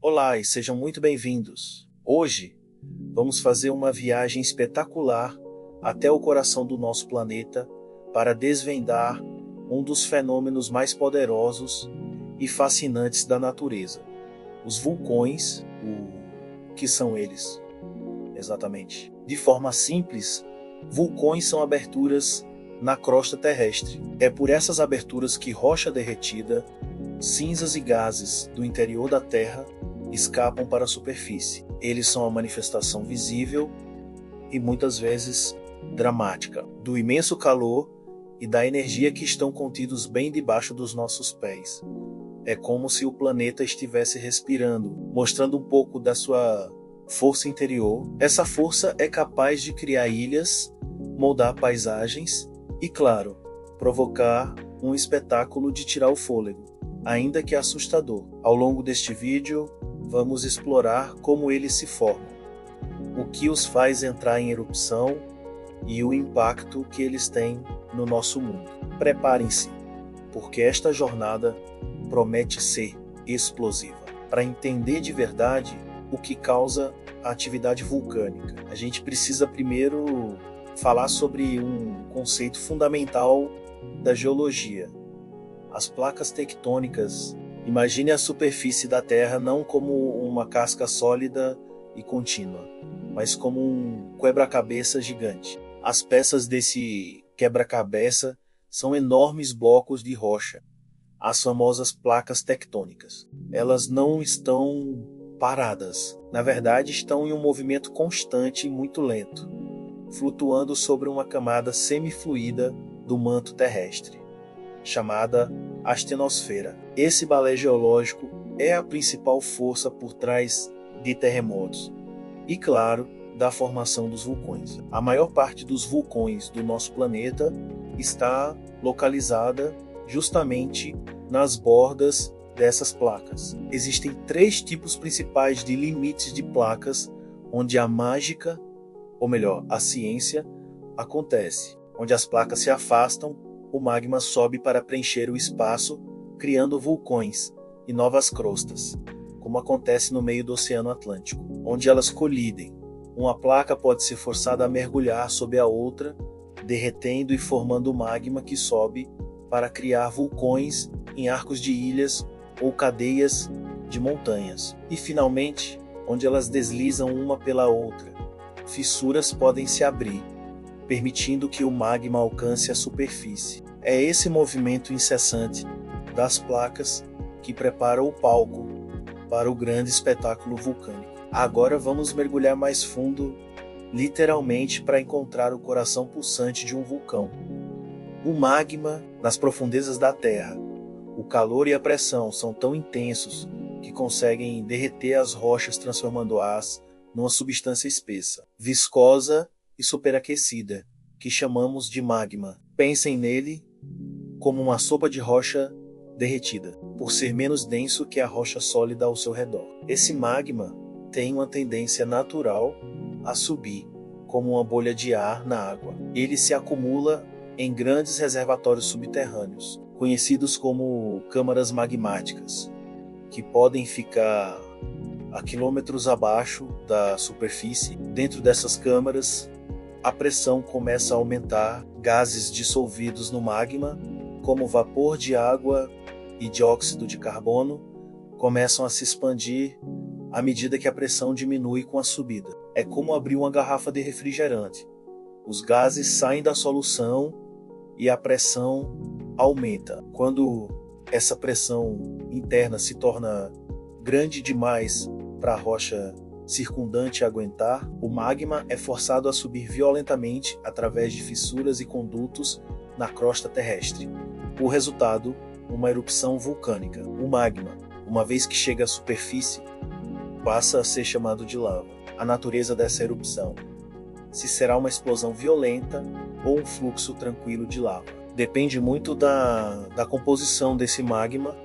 Olá e sejam muito bem-vindos. Hoje, vamos fazer uma viagem espetacular até o coração do nosso planeta para desvendar um dos fenômenos mais poderosos e fascinantes da natureza. Os vulcões, o que são eles? Exatamente. De forma simples, vulcões são aberturas na crosta terrestre. É por essas aberturas que rocha derretida, cinzas e gases do interior da Terra escapam para a superfície. Eles são a manifestação visível e muitas vezes dramática do imenso calor e da energia que estão contidos bem debaixo dos nossos pés. É como se o planeta estivesse respirando, mostrando um pouco da sua força interior. Essa força é capaz de criar ilhas, moldar paisagens e, claro, provocar um espetáculo de tirar o fôlego, ainda que assustador. Ao longo deste vídeo, vamos explorar como eles se formam, o que os faz entrar em erupção e o impacto que eles têm no nosso mundo. Preparem-se, porque esta jornada promete ser explosiva. Para entender de verdade o que causa a atividade vulcânica, a gente precisa primeiro falar sobre um conceito fundamental da geologia. As placas tectônicas. Imagine a superfície da Terra não como uma casca sólida e contínua, mas como um quebra-cabeça gigante. As peças desse quebra-cabeça são enormes blocos de rocha, as famosas placas tectônicas. Elas não estão paradas, na verdade estão em um movimento constante e muito lento, flutuando sobre uma camada semifluida do manto terrestre, chamada astenosfera. Esse balé geológico é a principal força por trás de terremotos e, claro, da formação dos vulcões. A maior parte dos vulcões do nosso planeta está localizada justamente nas bordas dessas placas. Existem 3 tipos principais de limites de placas onde a mágica, ou melhor, a ciência, acontece. Onde as placas se afastam, o magma sobe para preencher o espaço, criando vulcões e novas crostas, como acontece no meio do Oceano Atlântico, onde elas colidem. Uma placa pode ser forçada a mergulhar sob a outra, derretendo e formando magma que sobe para criar vulcões em arcos de ilhas ou cadeias de montanhas. E finalmente, onde elas deslizam uma pela outra, fissuras podem se abrir, permitindo que o magma alcance a superfície. É esse movimento incessante das placas que prepara o palco para o grande espetáculo vulcânico. Agora vamos mergulhar mais fundo, literalmente, para encontrar o coração pulsante de um vulcão. O magma nas profundezas da Terra. O calor e a pressão são tão intensos que conseguem derreter as rochas, transformando-as numa substância espessa, viscosa e superaquecida, que chamamos de magma. Pensem nele como uma sopa de rocha derretida, por ser menos denso que a rocha sólida ao seu redor. Esse magma tem uma tendência natural a subir, como uma bolha de ar na água. Ele se acumula em grandes reservatórios subterrâneos, conhecidos como câmaras magmáticas, que podem ficar a quilômetros abaixo da superfície. Dentro dessas câmaras, a pressão começa a aumentar, gases dissolvidos no magma, como vapor de água e dióxido de carbono, começam a se expandir à medida que a pressão diminui com a subida. É como abrir uma garrafa de refrigerante. Os gases saem da solução e a pressão aumenta. Quando essa pressão interna se torna grande demais para a rocha circundante aguentar, o magma é forçado a subir violentamente através de fissuras e condutos na crosta terrestre. O resultado, uma erupção vulcânica. O magma, uma vez que chega à superfície, passa a ser chamado de lava. A natureza dessa erupção: se será uma explosão violenta ou um fluxo tranquilo de lava. Depende muito da composição desse magma,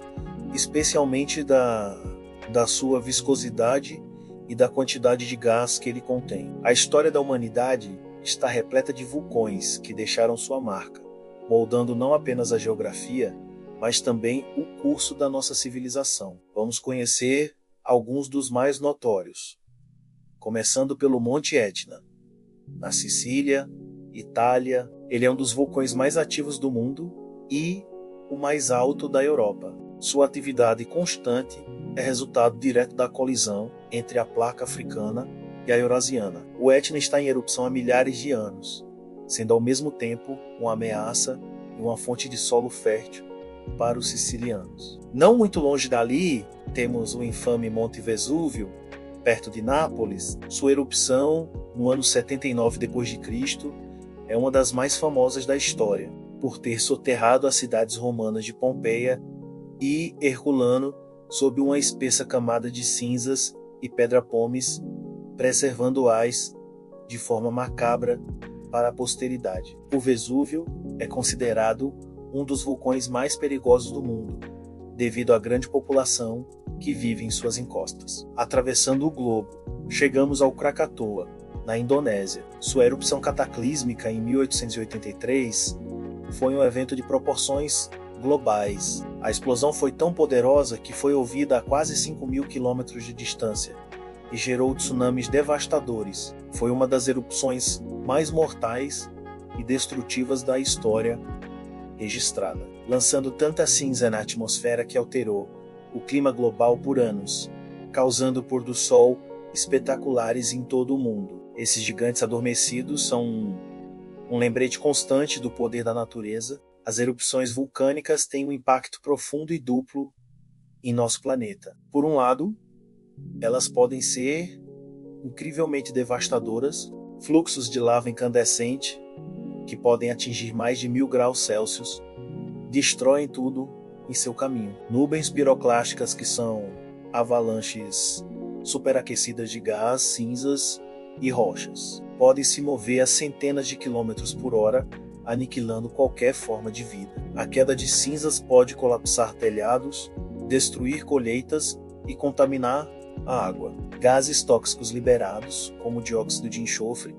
especialmente da sua viscosidade e da quantidade de gás que ele contém. A história da humanidade está repleta de vulcões que deixaram sua marca, moldando não apenas a geografia, mas também o curso da nossa civilização. Vamos conhecer alguns dos mais notórios, começando pelo Monte Etna, na Sicília, Itália. Ele é um dos vulcões mais ativos do mundo e o mais alto da Europa. Sua atividade constante é resultado direto da colisão entre a placa africana e a eurasiana. O Etna está em erupção há milhares de anos, sendo ao mesmo tempo uma ameaça e uma fonte de solo fértil para os sicilianos. Não muito longe dali, temos o infame Monte Vesúvio, perto de Nápoles. Sua erupção, no ano 79 d.C., é uma das mais famosas da história, por ter soterrado as cidades romanas de Pompeia e Herculano sob uma espessa camada de cinzas e pedra-pomes, preservando-as de forma macabra para a posteridade. O Vesúvio é considerado um dos vulcões mais perigosos do mundo, devido à grande população que vive em suas encostas. Atravessando o globo, chegamos ao Krakatoa, na Indonésia. Sua erupção cataclísmica em 1883 foi um evento de proporções globais. A explosão foi tão poderosa que foi ouvida a quase 5.000 quilômetros de distância e gerou tsunamis devastadores. Foi uma das erupções mais mortais e destrutivas da história registrada, lançando tanta cinza na atmosfera que alterou o clima global por anos, causando pôr do sol espetaculares em todo o mundo. Esses gigantes adormecidos são um lembrete constante do poder da natureza. As erupções vulcânicas têm um impacto profundo e duplo em nosso planeta. Por um lado, elas podem ser incrivelmente devastadoras, fluxos de lava incandescente, que podem atingir mais de 1.000 graus Celsius, destroem tudo em seu caminho. Nuvens piroclásticas, que são avalanches superaquecidas de gás, cinzas e rochas, podem se mover a centenas de quilômetros por hora, aniquilando qualquer forma de vida. A queda de cinzas pode colapsar telhados, destruir colheitas e contaminar a água. Gases tóxicos liberados, como o dióxido de enxofre,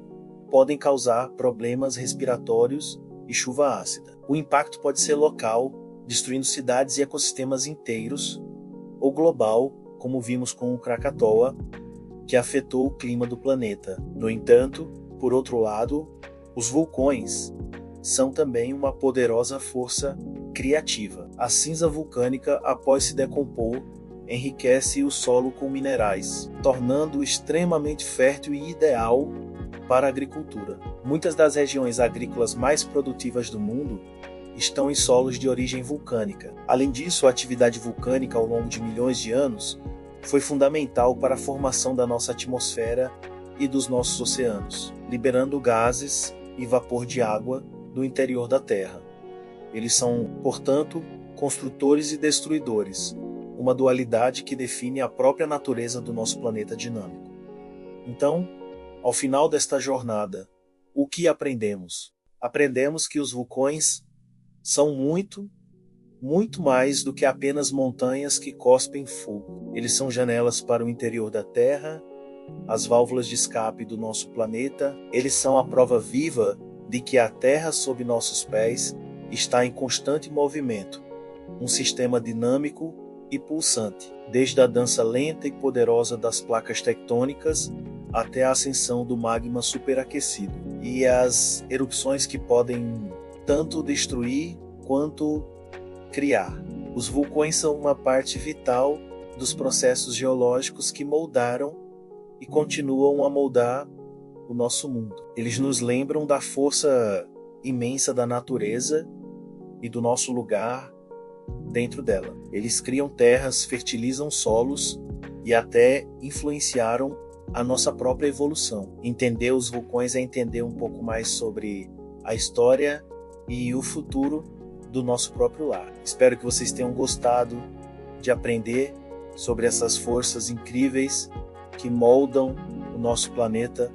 podem causar problemas respiratórios e chuva ácida. O impacto pode ser local, destruindo cidades e ecossistemas inteiros, ou global, como vimos com o Krakatoa, que afetou o clima do planeta. No entanto, por outro lado, os vulcões são também uma poderosa força criativa. A cinza vulcânica, após se decompor, enriquece o solo com minerais, tornando-o extremamente fértil e ideal para a agricultura. Muitas das regiões agrícolas mais produtivas do mundo estão em solos de origem vulcânica. Além disso, a atividade vulcânica ao longo de milhões de anos foi fundamental para a formação da nossa atmosfera e dos nossos oceanos, liberando gases e vapor de água do interior da Terra. Eles são, portanto, construtores e destruidores, uma dualidade que define a própria natureza do nosso planeta dinâmico. Então, ao final desta jornada, o que aprendemos? Aprendemos que os vulcões são muito mais do que apenas montanhas que cospem fogo. Eles são janelas para o interior da Terra, as válvulas de escape do nosso planeta. Eles são a prova viva de que a Terra sob nossos pés está em constante movimento, um sistema dinâmico e pulsante, desde a dança lenta e poderosa das placas tectônicas até a ascensão do magma superaquecido, e as erupções que podem tanto destruir quanto criar. Os vulcões são uma parte vital dos processos geológicos que moldaram e continuam a moldar o nosso mundo. Eles nos lembram da força imensa da natureza e do nosso lugar dentro dela. Eles criam terras, fertilizam solos e até influenciaram a nossa própria evolução. Entender os vulcões é entender um pouco mais sobre a história e o futuro do nosso próprio lar. Espero que vocês tenham gostado de aprender sobre essas forças incríveis que moldam o nosso planeta,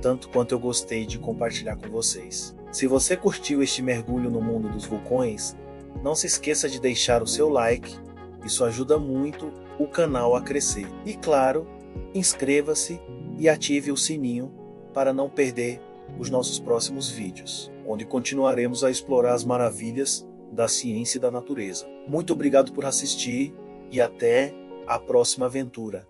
tanto quanto eu gostei de compartilhar com vocês. Se você curtiu este mergulho no mundo dos vulcões, não se esqueça de deixar o seu like, isso ajuda muito o canal a crescer. E claro, inscreva-se e ative o sininho para não perder os nossos próximos vídeos, onde continuaremos a explorar as maravilhas da ciência e da natureza. Muito obrigado por assistir e até a próxima aventura.